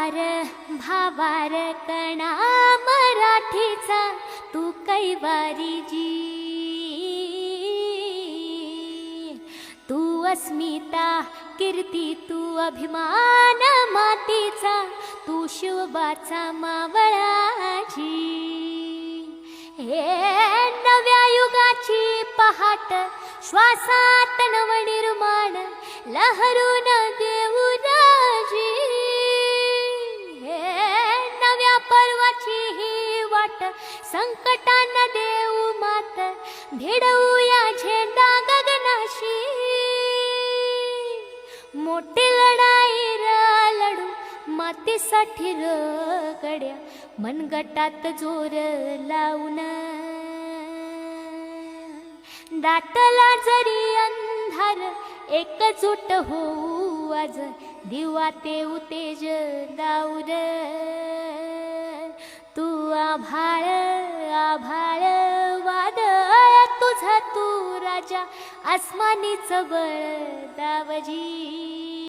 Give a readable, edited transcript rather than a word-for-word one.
भावार भावार कणा मराठीचा तू कैवारी जी, तू अस्मिता कीर्ती तू अभिमान मातीचा, तू शिवबाचा मावळाची। हे नव्या युगाची पहाट श्वासात नवनिर्माण लहरून देऊ राजी। हे नव्या पर्वाची ही वाट संकटांना देऊ मात, भिडवूया झेंडा गगनाशी। मोठी लढाई लढू मातीसाठी गड्या, मनगटात जोर लावून। दाटला जरी अंधार एकजूट होऊ आज, दिवा ते उतेज दाऊर। तू आभाळ आभाळ वादळ तुझा तू राजा, आसमानीच बळ दावजी।